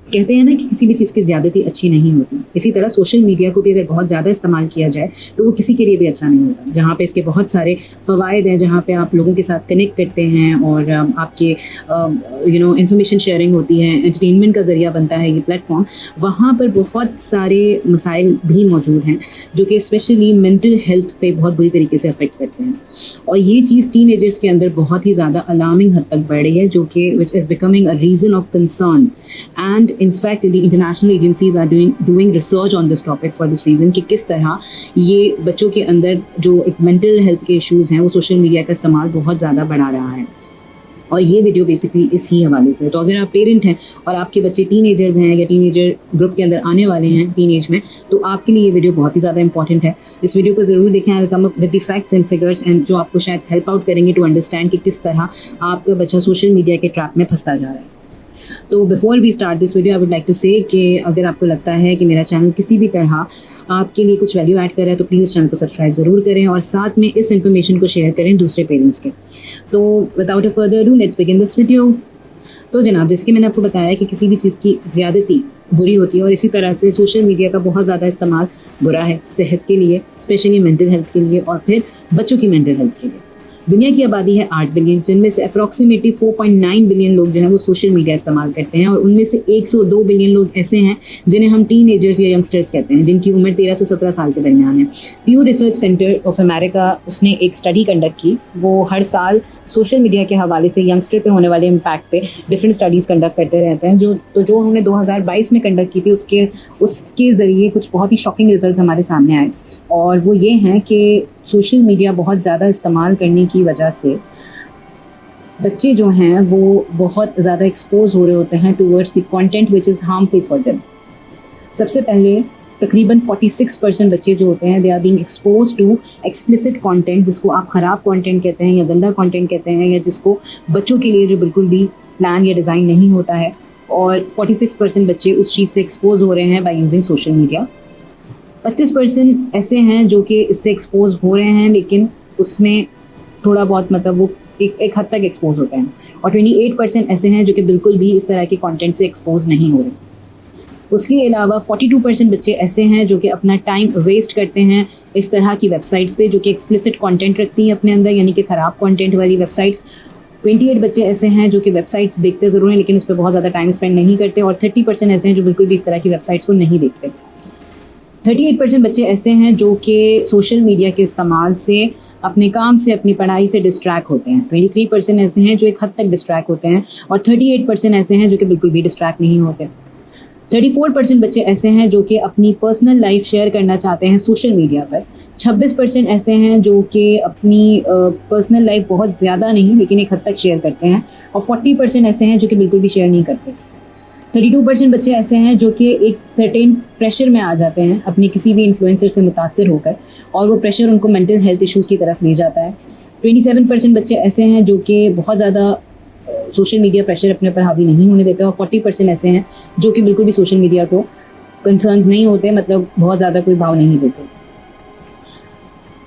कहते हैं ना कि किसी भी चीज़ की ज़्यादती अच्छी नहीं होती, इसी तरह सोशल मीडिया को भी अगर बहुत ज़्यादा इस्तेमाल किया जाए तो वो किसी के लिए भी अच्छा नहीं होता। जहाँ पे इसके बहुत सारे फ़वाइद हैं, जहाँ पे आप लोगों के साथ कनेक्ट करते हैं और आपके इन्फॉर्मेशन शेयरिंग होती है, एंटरटेनमेंट का ज़रिया बनता है ये प्लेटफ़ॉर्म, वहाँ पर बहुत सारे मसाइल भी मौजूद हैं जो कि स्पेशली मेंटल हेल्थ पे बहुत बुरी तरीके से अफेक्ट करते हैं। और ये चीज़ टीनेजर्स के अंदर बहुत ही ज़्यादा अलार्मिंग हद तक बढ़ रही है, जो कि which is becoming a reason of concern. And in fact the international agencies are doing research on this topic for this reason कि किस तरह ये बच्चों के अंदर जो एक मेंटल हेल्थ के इश्यूज़ हैं वो सोशल मीडिया का इस्तेमाल बहुत ज़्यादा बढ़ा रहा है। और ये वीडियो बेसिकली इसी हवाले से। तो अगर आप पेरेंट हैं और आपके बच्चे टीनेजर्स हैं या टीनेजर ग्रुप के अंदर आने वाले हैं टीनेज में, तो आपके लिए ये वीडियो बहुत ही ज़्यादा इंपॉर्टेंट है। इस वीडियो को ज़रूर देखें। I will come up with the facts and figures and जो आपको शायद हेल्प आउट करेंगे टू अंडरस्टैंड कि किस तरह आपका बच्चा सोशल मीडिया के ट्रैप में फंसता जा रहा है। तो before we start this video I would like to say कि अगर आपको लगता है कि मेरा चैनल किसी भी तरह आपके लिए कुछ वैल्यू ऐड कर रहा है तो प्लीज़ चैनल को सब्सक्राइब ज़रूर करें और साथ में इस इन्फॉर्मेशन को शेयर करें दूसरे पेरेंट्स के। तो without a further do let's begin this video. तो जनाब, जैसे कि मैंने आपको बताया कि किसी भी चीज़ की ज़्यादती बुरी होती है और इसी तरह से सोशल मीडिया का बहुत ज़्यादा इस्तेमाल बुरा है सेहत के लिए, स्पेशली मेंटल हेल्थ के लिए और फिर बच्चों की मेंटल हेल्थ के लिए। दुनिया की आबादी है 8 बिलियन, जिनमें से अप्रॉक्सीमेटली 4.9 बिलियन लोग जो हैं वो सोशल मीडिया इस्तेमाल करते हैं और उनमें से 102 बिलियन लोग ऐसे हैं जिन्हें हम टीनेजर्स या यंगस्टर्स कहते हैं, जिनकी उम्र 13 से 17 साल के दरमियान है। प्यू रिसर्च सेंटर ऑफ अमेरिका उसने एक स्टडी कंडक्ट की। वो हर साल सोशल मीडिया के हवाले से यंगस्टर पे होने वाले इम्पैक्ट पे डिफरेंट स्टडीज़ कंडक्ट करते रहते हैं। जो उन्होंने 2022 में कंडक्ट की थी उसके ज़रिए कुछ बहुत ही शॉकिंग रिजल्ट हमारे सामने आए और वो ये हैं कि सोशल मीडिया बहुत ज़्यादा इस्तेमाल करने की वजह से बच्चे जो हैं वो बहुत ज़्यादा एक्सपोज हो रहे होते हैं towards the content which is harmful for them. सबसे पहले तकरीबन 46% बच्चे जो होते हैं they are being exposed to explicit content, जिसको आप ख़राब कंटेंट कहते हैं या गंदा कंटेंट कहते हैं, या जिसको बच्चों के लिए जो बिल्कुल भी प्लान या डिज़ाइन नहीं होता है। और 46% बच्चे उस चीज़ से एक्सपोज हो रहे हैं बाय यूजिंग सोशल मीडिया। 25% ऐसे हैं जो कि इससे एक्सपोज हो रहे हैं लेकिन उसमें थोड़ा बहुत मतलब वो एक हद तक एक्सपोज होते हैं, और 28% ऐसे हैं जो कि बिल्कुल भी इस तरह के कंटेंट से एक्सपोज नहीं हो रहे। उसके अलावा 42% बच्चे ऐसे हैं जो कि अपना टाइम वेस्ट करते हैं इस तरह की वेबसाइट्स पे जो कि एक्सप्लिसिट कंटेंट रखती हैं अपने अंदर, यानी कि ख़राब कंटेंट वाली वेबसाइट्स। 28 बच्चे ऐसे हैं जो कि वेबसाइट्स देखते ज़रूर हैं लेकिन उस पर बहुत ज़्यादा टाइम स्पेंड नहीं करते, और 30% ऐसे हैं जो बिल्कुल भी इस तरह की वेबसाइट्स को नहीं देखते। 38% बच्चे ऐसे हैं जो कि सोशल मीडिया के इस्तेमाल से अपने काम से, अपनी पढ़ाई से डिस्ट्रैक्ट होते हैं। 23% ऐसे हैं जो एक हद तक डिस्ट्रैक्ट होते हैं और 38% ऐसे हैं जो कि बिल्कुल भी डिस्ट्रैक्ट नहीं होते। 34% बच्चे ऐसे हैं जो कि अपनी पर्सनल लाइफ शेयर करना चाहते हैं सोशल मीडिया पर। 26% ऐसे हैं जो कि अपनी पर्सनल लाइफ बहुत ज़्यादा नहीं लेकिन एक हद तक शेयर करते हैं, और 40% ऐसे हैं जो कि बिल्कुल भी शेयर नहीं करते। 32% बच्चे ऐसे हैं जो कि एक सर्टेन प्रेशर में आ जाते हैं अपने किसी भी इन्फ्लुएंसर से मुतासिर होकर, और वो प्रेशर उनको मेंटल हेल्थ इश्यूज़ की तरफ ले जाता है। 27% बच्चे ऐसे हैं जो कि बहुत ज़्यादा सोशल मीडिया प्रेशर अपने पर हावी नहीं होने देते, और 40% ऐसे हैं जो कि बिल्कुल भी सोशल मीडिया को कंसर्न नहीं होते, मतलब बहुत ज़्यादा कोई भाव नहीं देते।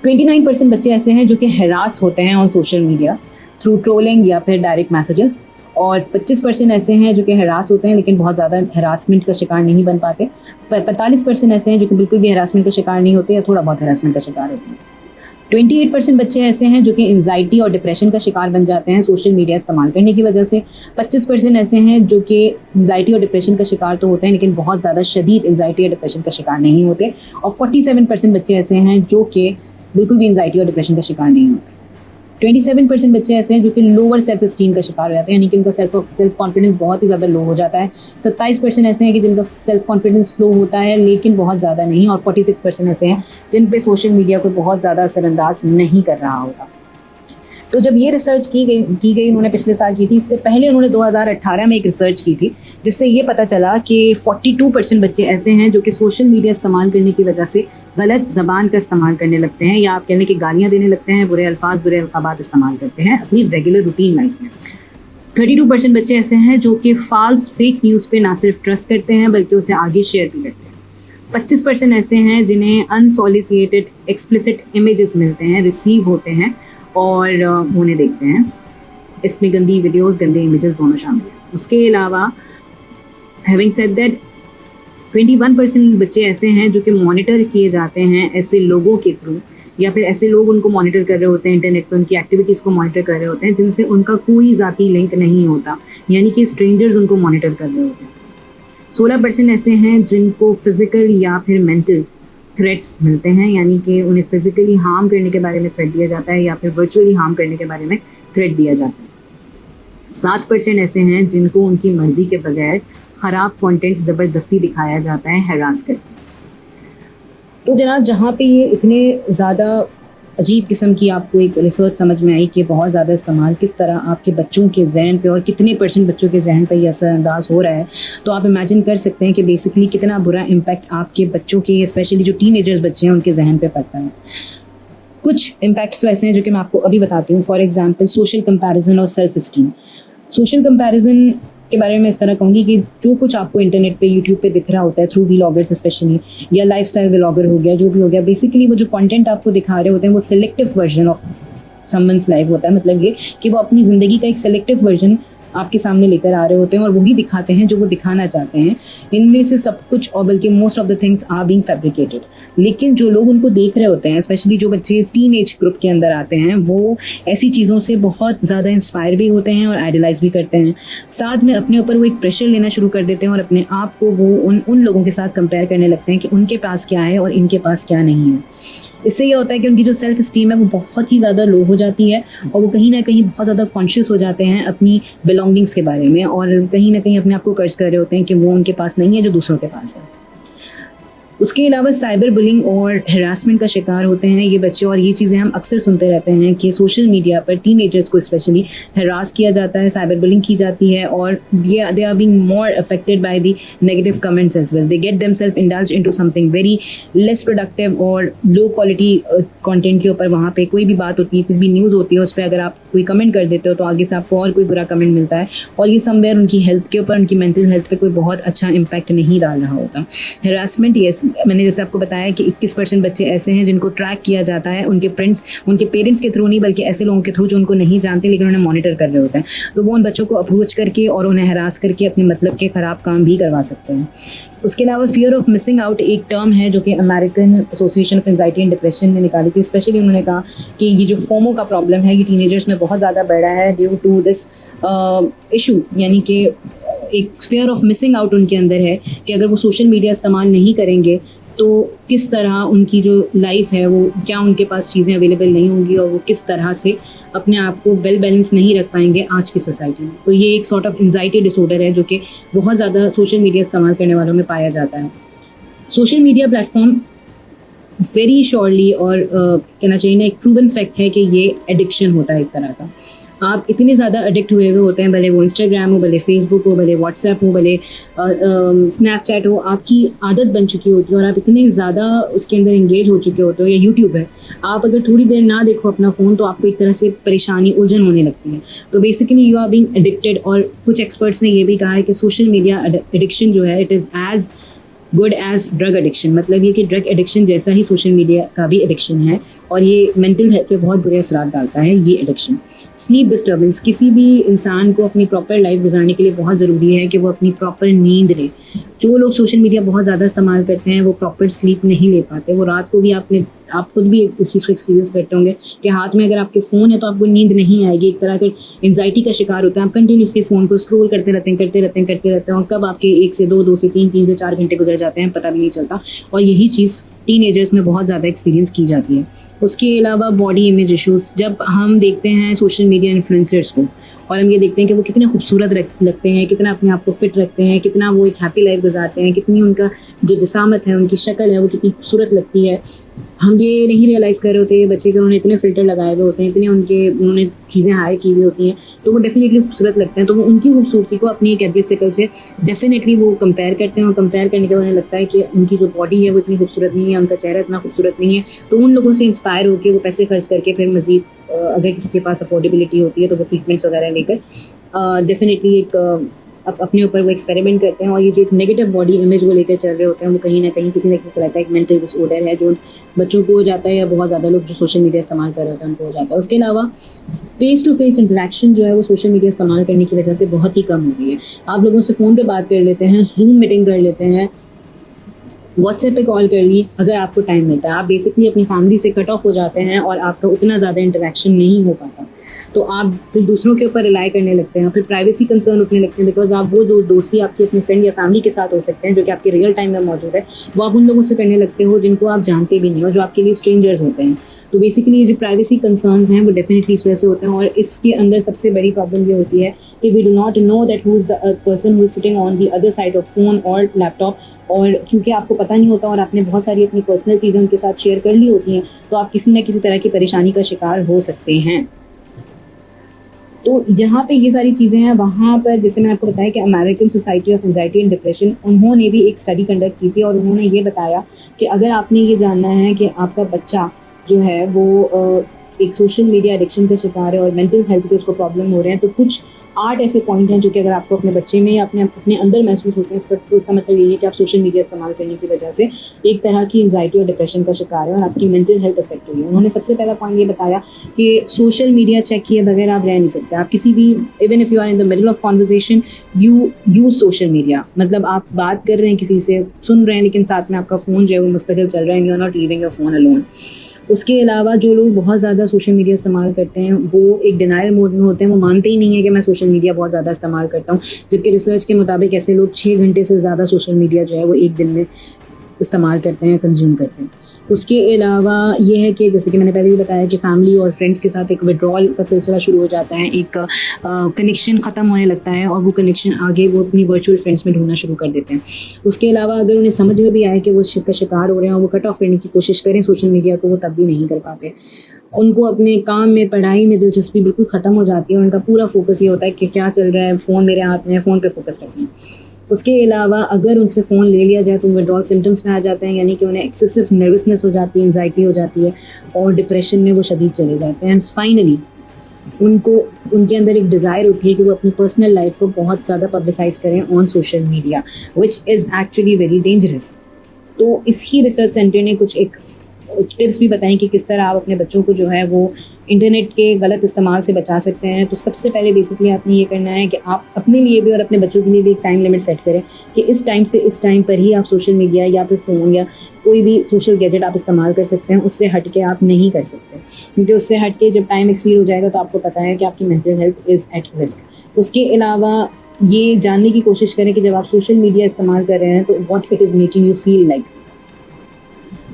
29% बच्चे ऐसे हैं जो कि हैरास होते हैं on social media through trolling या फिर डायरेक्ट मैसेजेस, और 25% ऐसे हैं जो कि हैरास होते हैं लेकिन बहुत ज़्यादा हैरासमेंट का शिकार नहीं बन पाते। 45% ऐसे हैं जो कि बिल्कुल भी हैरासमेंट का शिकार नहीं होते या थोड़ा बहुत हैरासमेंट का शिकार होते हैं। 28% बच्चे ऐसे हैं जो कि एंजाइटी और डिप्रेशन का शिकार बन जाते हैं सोशल मीडिया इस्तेमाल करने की वजह से। 25% ऐसे हैं जो कि एंजाइटी और डिप्रेशन का शिकार तो होते हैं लेकिन बहुत ज़्यादा शदीद एंजाइटी और डिप्रेशन का शिकार नहीं होते, और 47% बच्चे ऐसे हैं जो कि बिल्कुल भी एंजाइटी और डिप्रेशन का शिकार नहीं होते। 27% बच्चे ऐसे हैं जो कि लोअर सेल्फ स्टीम का शिकार हो जाते हैं, यानी कि उनका सेल्फ कॉन्फिडेंस बहुत ही ज़्यादा लो हो जाता है। 27% ऐसे हैं कि जिनका सेल्फ कॉन्फिडेंस लो होता है लेकिन बहुत ज़्यादा नहीं, और 46% ऐसे हैं जिन पे सोशल मीडिया को बहुत ज़्यादा असरअंदाज नहीं कर रहा होता। तो जब ये रिसर्च की गई उन्होंने पिछले साल की थी, इससे पहले उन्होंने 2018 में एक रिसर्च की थी जिससे ये पता चला कि 42% बच्चे ऐसे हैं जो कि सोशल मीडिया इस्तेमाल करने की वजह से गलत ज़बान का इस्तेमाल करने लगते हैं, या आप कहने की गालियाँ देने लगते हैं, बुरे अल्फाज बुरे अलक़ाबात इस्तेमाल करते हैं अपनी रेगुलर रूटीन लाइफ में। 32% बच्चे ऐसे हैं जो कि फाल्स फेक न्यूज़ पे ना सिर्फ ट्रस्ट करते हैं बल्कि उसे आगे शेयर भी करते हैं। 25% ऐसे हैं जिन्हें अनसॉलिसिटेड एक्सप्लिसिट इमेजेस मिलते हैं, रिसीव होते हैं और उन्हें देखते हैं। इसमें गंदी वीडियोस, गंदे इमेजेस दोनों शामिल हैं। उसके अलावा हैविंग सेड दैट 21% बच्चे ऐसे हैं जो कि मॉनिटर किए जाते हैं ऐसे लोगों के थ्रू, या फिर ऐसे लोग उनको मॉनिटर कर रहे होते हैं इंटरनेट पर, उनकी एक्टिविटीज़ को मॉनिटर कर रहे होते हैं जिनसे उनका कोई ज़ाती लिंक नहीं होता, यानी कि स्ट्रेंजर्स उनको मॉनिटर कर रहे होते हैं। 16% ऐसे हैं जिनको फिजिकल या फिर मेंटल थ्रेट्स मिलते हैं, यानी कि उन्हें फिजिकली हार्म करने के बारे में थ्रेट दिया जाता है या फिर वर्चुअली हार्म करने के बारे में थ्रेट दिया जाता है। 7% ऐसे हैं जिनको उनकी मर्जी के बगैर ख़राब कंटेंट ज़बरदस्ती दिखाया जाता है, हैरास करके। तो जनाब, जहाँ पे ये इतने ज़्यादा अजीब किस्म की आपको एक रिसर्च समझ में आई कि बहुत ज़्यादा इस्तेमाल किस तरह आपके बच्चों के जहन पे और कितने % बच्चों के जहन पे ये असरअंदाज हो रहा है, तो आप इमेजिन कर सकते हैं कि बेसिकली कितना बुरा इम्पैक्ट आपके बच्चों के, स्पेशली जो टीनेजर्स बच्चे हैं, उनके जहन पे पड़ता है। कुछ इम्पैक्ट्स तो ऐसे हैं जो कि मैं आपको अभी बताती हूँ। फॉर एग्जाम्पल, सोशल कंपैरिजन और सेल्फ इस्टीम। सोशल कंपैरिजन के बारे में मैं इस तरह कहूँगी कि जो कुछ आपको इंटरनेट पे, यूट्यूब पे दिख रहा होता है थ्रू व्लॉगर्स स्पेशली, या लाइफस्टाइल व्लॉगर हो गया, जो भी हो गया, बेसिकली वो जो कंटेंट आपको दिखा रहे होते हैं वो selective version of someone's life होता है। मतलब ये कि वो अपनी ज़िंदगी का एक सिलेक्टिव वर्जन आपके सामने लेकर आ रहे होते हैं और वही दिखाते हैं जो वो दिखाना चाहते हैं। इनमें से सब कुछ, और बल्कि most of the things are being fabricated. लेकिन जो लोग उनको देख रहे होते हैं, स्पेशली जो बच्चे टीन एज ग्रुप के अंदर आते हैं, वो ऐसी चीज़ों से बहुत ज़्यादा इंस्पायर भी होते हैं और आइडलाइज भी करते हैं। साथ में अपने ऊपर वो एक प्रेशर लेना शुरू कर देते हैं और अपने आप को वो उन लोगों के साथ कंपेयर करने लगते हैं कि उनके पास क्या है और इनके पास क्या नहीं है। इससे ये होता है कि उनकी जो सेल्फ स्टीम है वो बहुत ही ज़्यादा लो हो जाती है और वो कहीं ना कहीं बहुत ज़्यादा कॉन्शियस हो जाते हैं अपनी बिलोंगिंग्स के बारे में, और कहीं ना कहीं अपने आप को कर्ज कर रहे होते हैं कि वो उनके पास नहीं है जो दूसरों के पास है। उसके अलावा साइबर बुलिंग और हरासमेंट का शिकार होते हैं ये बच्चे, और ये चीज़ें हम अक्सर सुनते रहते हैं कि सोशल मीडिया पर टीनेजर्स को स्पेशली हरास किया जाता है, साइबर बुलिंग की जाती है, और ये they are being more affected by the negative comments as well. They get themselves indulge into something very less productive और लो क्वालिटी कंटेंट के ऊपर। वहाँ पे कोई भी बात होती है, कोई भी न्यूज़ होती है, उस पर अगर आप कोई कमेंट कर देते हो तो आगे से आपको और कोई बुरा कमेंट मिलता है, और ये समवेयर उनकी हेल्थ के ऊपर, उनकी मेंटल हेल्थ पे कोई बहुत अच्छा इम्पैक्ट नहीं डाल रहा होता। हरासमेंट, यस, मैंने जैसे आपको बताया कि 21% बच्चे ऐसे हैं जिनको ट्रैक किया जाता है उनके फ्रेंड्स, उनके पेरेंट्स के थ्रू नहीं, बल्कि ऐसे लोगों के थ्रू जो उनको नहीं जानते लेकिन उन्हें मॉनिटर कर रहे होते हैं। तो वो उन बच्चों को अप्रोच करके और उन्हें हरास करके अपने मतलब के ख़राब काम भी करवा सकते हैं। उसके अलावा फियर ऑफ मिसिंग आउट एक टर्म है जो कि American association of anxiety and depression ने निकाली थी। स्पेशली उन्होंने कहा कि ये जो फोमो का प्रॉब्लम है ये टीनेजर्स में बहुत ज़्यादा बढ़ रहा है ड्यू टू दिस इशू, यानी कि एक फियर ऑफ मिसिंग आउट उनके अंदर है कि अगर वो सोशल मीडिया इस्तेमाल नहीं करेंगे तो किस तरह उनकी जो लाइफ है वो, क्या उनके पास चीज़ें अवेलेबल नहीं होंगी और वो किस तरह से अपने आप को वेल बैलेंस नहीं रख पाएंगे आज की सोसाइटी में। तो ये एक सॉर्ट ऑफ एंजाइटी डिसऑर्डर है जो कि बहुत ज़्यादा सोशल मीडिया इस्तेमाल करने वालों में पाया जाता है। Social media platform very surely, और कहना चाहिए ना, एक प्रूवन फैक्ट है कि ये एडिक्शन होता है एक तरह का। आप इतने ज़्यादा एडिक्ट हुए होते हैं, भले वो इंस्टाग्राम हो, भले फेसबुक हो, भले व्हाट्सएप हो, भले स्नैपचैट हो, आपकी आदत बन चुकी होती है और आप इतने ज़्यादा उसके अंदर इंगेज हो चुके होते हो, या यूट्यूब है, आप अगर थोड़ी देर ना देखो अपना फ़ोन तो आपको एक तरह से परेशानी, उलझन होने लगती है। तो basically you are being addicted. और कुछ एक्सपर्ट्स ने ये भी कहा है कि सोशल मीडिया एडिक्शन जो है, it is as good as drug addiction. मतलब ये कि ड्रग एडिक्शन जैसा ही सोशल मीडिया का भी एडिक्शन है, और ये मेंटल हेल्थ पे बहुत बुरे असरात डालता है ये एडिक्शन। स्लीप डिस्टर्बेंस, किसी भी इंसान को अपनी प्रॉपर लाइफ गुजारने के लिए बहुत ज़रूरी है कि वो अपनी प्रॉपर नींद ले। जो लोग सोशल मीडिया बहुत ज़्यादा इस्तेमाल करते हैं वो प्रॉपर स्लीप नहीं ले पाते। वो रात को भी आप खुद भी इस चीज़ को एक्सपीरियंस करते होंगे कि हाथ में अगर आपके फ़ोन है तो आपको नींद नहीं आएगी, एक तरह के एंजाइटी का शिकार होता है। आप कंटिन्यूसली फ़ोन को स्क्रॉल करते रहते हैं और कब आपके 1 से 2, 2 से 3, 3 से 4 घंटे गुजर जाते हैं पता भी नहीं चलता। और यही चीज़ टीनेजर्स में बहुत ज़्यादा एक्सपीरियंस की जाती है। उसके अलावा बॉडी इमेज इश्यूज़, जब हम देखते हैं सोशल मीडिया इन्फ्लुएंसर्स को और हम ये देखते हैं कि वो कितने खूबसूरत लगते हैं, कितना अपने आप को फिट रखते हैं, कितना वो एक हैप्पी लाइफ गुजारते हैं, कितनी उनका जो जिसामत है, उनकी शक्ल है वो कितनी खूबसूरत लगती है, हम ये नहीं रियलाइज़ कर रहे होते ये बच्चे कि उन्होंने इतने फ़िल्टर लगाए हुए होते हैं, इतने उन्होंने चीज़ें हाई की हुई होती हैं, तो वो डेफिनेटली खूबसूरत लगते हैं। तो वो उनकी खूबसूरती को अपनी एक एवरेज सर्कल से डेफिनेटली वो कंपेयर करते हैं, और कंपेयर करने के बाद उन्हें लगता है कि उनकी जो बॉडी है वो इतनी खूबसूरत नहीं है, उनका चेहरा इतना खूबसूरत नहीं है। तो उन लोगों से इंस्पायर होकर वो पैसे खर्च करके फिर मज़ीद अगर किसी के पास अफोर्डेबिलिटी होती है तो वो ट्रीटमेंट्स वगैरह लेकर डेफिनेटली एक अपने ऊपर वो एक्सपेरिमेंट करते हैं, और ये जो एक नेगेटिव बॉडी इमेज वो लेकर चल रहे होते हैं, वो कहीं ना कहीं किसी न किसी तरह का एक मेंटल डिसऑर्डर है जो बच्चों को हो जाता है, या बहुत ज़्यादा लोग जो सोशल मीडिया इस्तेमाल कर रहे होते हैं उनको हो जाता है। उसके अलावा फेस टू फेस इंटरेक्शन जो है वो सोशल मीडिया इस्तेमाल करने की वजह से बहुत ही कम हो गई है। आप लोगों से फ़ोन पे बात कर लेते हैं, जूम मीटिंग कर लेते हैं, व्हाट्सएप पे कॉल कर ली अगर आपको टाइम मिलता है। आप बेसिकली अपनी फैमिली से कट ऑफ हो जाते हैं और आपका उतना ज़्यादा इंटरेक्शन नहीं हो पाता, तो आप फिर दूसरों के ऊपर रिलाई करने लगते हैं, फिर प्राइवेसी कंसर्न उठने लगते हैं, बिकॉज आप वो जो दोस्ती आपकी अपने फ्रेंड या फैमिली के साथ हो सकते हैं जो कि आपके रियल टाइम में मौजूद है, वो आप उन लोगों से करने लगते हो जिनको आप जानते भी नहीं हो, जो आपके लिए स्ट्रेंजर्स होते हैं। तो बेसिकली ये जो प्राइवेसी कंसर्न्स हैं वो डेफिनेटली इस वजह से होते हैं, और इसके अंदर सबसे बड़ी प्रॉब्लम ये होती है कि we do not know that who is the person who is sitting on the other side of phone और लैपटॉप, और क्योंकि आपको पता नहीं होता और आपने बहुत सारी अपनी पर्सनल चीज़ें उनके साथ शेयर कर ली होती हैं, तो आप किसी न किसी तरह की परेशानी का शिकार हो सकते हैं। तो जहाँ पे ये सारी चीज़ें हैं वहाँ पर, जैसे मैंने आपको बताया कि American society of anxiety and depression, उन्होंने भी एक स्टडी कंडक्ट की थी और उन्होंने ये बताया कि अगर आपने ये जानना है कि आपका बच्चा जो है वो एक सोशल मीडिया एडिक्शन का शिकार है और मेंटल हेल्थ के उसको प्रॉब्लम हो रहे हैं, तो कुछ 8 ऐसे पॉइंट हैं जो कि अगर आपको अपने बच्चे में या अपने अंदर महसूस होते हैं, तो इसका मतलब ये है कि आप सोशल मीडिया इस्तेमाल करने की वजह से एक तरह की एंजाइटी और डिप्रेशन का शिकार है और आपकी मेंटल हेल्थ अफेक्ट हुई है। उन्होंने सबसे पहला पॉइंट ये बताया कि सोशल मीडिया चेक किए बगैर आप रह नहीं सकते। आप किसी भी, even if you are in the middle of conversation, you use social media, मतलब आप बात कर रहे हैं किसी से, सुन रहे हैं, लेकिन साथ में आपका फ़ोन जो है वो मुस्तकिल चल रहा है, you are not leaving your phone alone. उसके अलावा जो लोग बहुत ज़्यादा सोशल मीडिया इस्तेमाल करते हैं वो एक डिनायल मोड में होते हैं, वो मानते ही नहीं है कि मैं सोशल मीडिया बहुत ज़्यादा इस्तेमाल करता हूँ, जबकि रिसर्च के मुताबिक ऐसे लोग 6 घंटे से ज़्यादा सोशल मीडिया जो है वो एक दिन में इस्तेमाल करते हैं, कंज्यूम करते हैं। उसके अलावा ये है कि जैसे कि मैंने पहले भी बताया कि फैमिली और फ्रेंड्स के साथ एक विड्रॉल का सिलसिला शुरू हो जाता है, एक कनेक्शन ख़त्म होने लगता है और वो कनेक्शन आगे वो अपनी वर्चुअल फ्रेंड्स में ढूंढना शुरू कर देते हैं। उसके अलावा अगर उन्हें समझ में भी आए कि वो उस चीज़ का शिकार हो रहे हैं और वो कट ऑफ करने की कोशिश करें सोशल मीडिया को, वो तब भी नहीं कर पाते। उनको अपने काम में, पढ़ाई में दिलचस्पी बिल्कुल ख़त्म हो जाती है और उनका पूरा फोकस ये होता है कि क्या चल रहा है, फ़ोन मेरे हाथ में है, फ़ोन पे फोकस रखना है। उसके अलावा अगर उनसे फ़ोन ले लिया जाए तो विड्रॉल सिम्टम्स में आ जाते हैं, यानी कि उन्हें एक्सेसिव नर्वसनेस हो जाती है, एंजाइटी हो जाती है और डिप्रेशन में वो शदीद चले जाते हैं। एंड फाइनली उनके अंदर एक डिज़ायर होती है कि वो अपनी पर्सनल लाइफ को बहुत ज़्यादा पब्लिसाइज करें on social media, which is actually very dangerous. तो इसी रिसर्च सेंटर ने कुछ एक टिप्स भी बताएं कि किस तरह आप अपने बच्चों को जो है वो इंटरनेट के गलत इस्तेमाल से बचा सकते हैं। तो सबसे पहले बेसिकली आपने ये करना है कि आप अपने लिए भी और अपने बच्चों के लिए भी एक टाइम लिमिट सेट करें कि इस टाइम से इस टाइम पर ही आप सोशल मीडिया या फिर फ़ोन या कोई भी सोशल गैजेट आप इस्तेमाल कर सकते हैं, उससे हट के आप नहीं कर सकते, क्योंकि उससे हट के जब टाइम एक्सीड हो जाएगा तो आपको पता है कि आपकी mental health is at risk. उसके अलावा ये जानने की कोशिश करें कि जब आप सोशल मीडिया इस्तेमाल कर रहे हैं तो what it is making you feel like,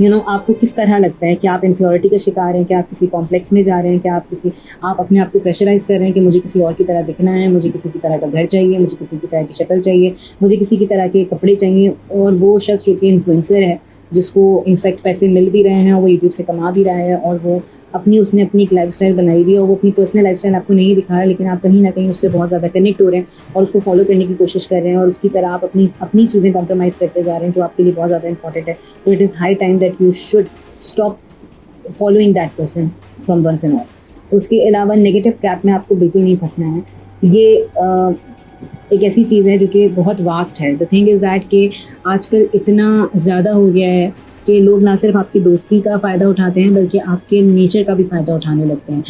आपको किस तरह लगता है कि आप इन्फ्योरिटी का शिकार हैं, क्या आप किसी कॉम्प्लेक्स में जा रहे हैं, क्या आप अपने आप को प्रेशराइज कर रहे हैं कि मुझे किसी और की तरह दिखना है, मुझे किसी की तरह का घर चाहिए, मुझे किसी की तरह की शक्ल चाहिए, मुझे किसी की तरह के कपड़े चाहिए। और वो शख्स जो कि इन्फ्लुएंसर है, जिसको इनफैक्ट पैसे मिल भी रहे हैं और वो यूट्यूब से कमा भी रहा है और वो उसने अपनी एक लाइफस्टाइल बनाई हुई है और वो अपनी पर्सनल लाइफस्टाइल आपको नहीं दिखा रहा, लेकिन आप कहीं ना कहीं उससे बहुत ज़्यादा कनेक्ट हो रहे हैं और उसको फॉलो करने की कोशिश कर रहे हैं और उसकी तरह आप अपनी चीज़ें कॉम्प्रोमाइज़ करते जा रहे हैं जो आपके लिए बहुत ज़्यादा इंपॉर्टेंट है। तो it is high time that you should stop following that person from once and all. उसके अलावा नेगेटिव ट्रैप में आपको बिल्कुल नहीं फंसना है। ये एक ऐसी चीज़ है जो कि बहुत वास्ट है। द थिंग इज़ दैट कि आजकल इतना ज़्यादा हो गया है कि लोग ना सिर्फ आपकी दोस्ती का फ़ायदा उठाते हैं बल्कि आपके नेचर का भी फ़ायदा उठाने लगते हैं।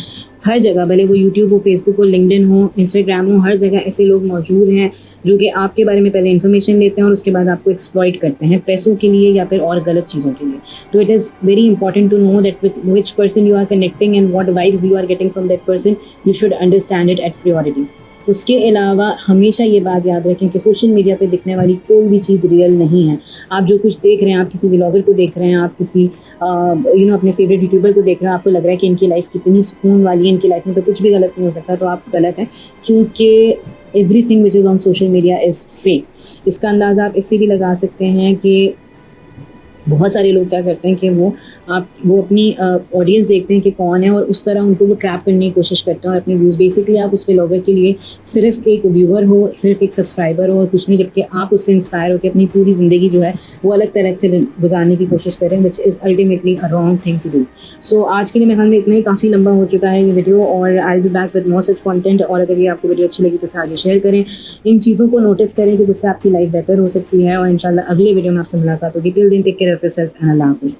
हर जगह, भले वो यूट्यूब हो, फेसबुक हो, लिंक्डइन हो, इंस्टाग्राम हो, हर जगह ऐसे लोग मौजूद हैं जो कि आपके बारे में पहले इन्फॉर्मेशन लेते हैं और उसके बाद आपको एक्सप्लॉइट करते हैं पैसों के लिए या फिर और गलत चीज़ों के लिए। तो it is very important to know that with which person you are connecting and what vibes you are getting from that person, you should understand it at priority. उसके अलावा हमेशा ये बात याद रखें कि सोशल मीडिया पे दिखने वाली कोई भी चीज़ रियल नहीं है। आप जो कुछ देख रहे हैं, आप किसी व्लॉगर को देख रहे हैं, आप किसी अपने फेवरेट यूट्यूबर को देख रहे हैं, आपको लग रहा है कि इनकी लाइफ कितनी सुकून वाली है, इनकी लाइफ में तो कुछ भी गलत नहीं हो सकता, तो आप गलत हैं, क्योंकि everything which is on social media is fake. इसका अंदाज़ा आप इससे भी लगा सकते हैं कि बहुत सारे लोग क्या करते हैं कि वो अपनी ऑडियंस देखते हैं कि कौन है और उस तरह उनको वो ट्रैप करने की कोशिश करते हैं और अपने व्यूज़ बेसिकली आप उस व्लॉगर के लिए सिर्फ एक व्यूअर हो, सिर्फ एक सब्सक्राइबर हो और कुछ नहीं, जबकि आप उससे इंस्पायर होकर अपनी पूरी ज़िंदगी जो है वो अलग तरह से गुजारने की कोशिश करें, which is ultimately a wrong thing to do. So आज के लिए मेरे ख्याल में इतना ही काफ़ी लंबा हो चुका है ये वीडियो और I will be back with more such content. और अगर ये आपको वीडियो अच्छी लगी तो इसे आगे शेयर करें, इन चीज़ों को नोटिस करें कि जिससे आपकी लाइफ बेहतर हो सकती है और इंशाल्लाह अगले वीडियो में आपसे मुलाकात होगी। Till then take care of yourself and Allah हाफिज़।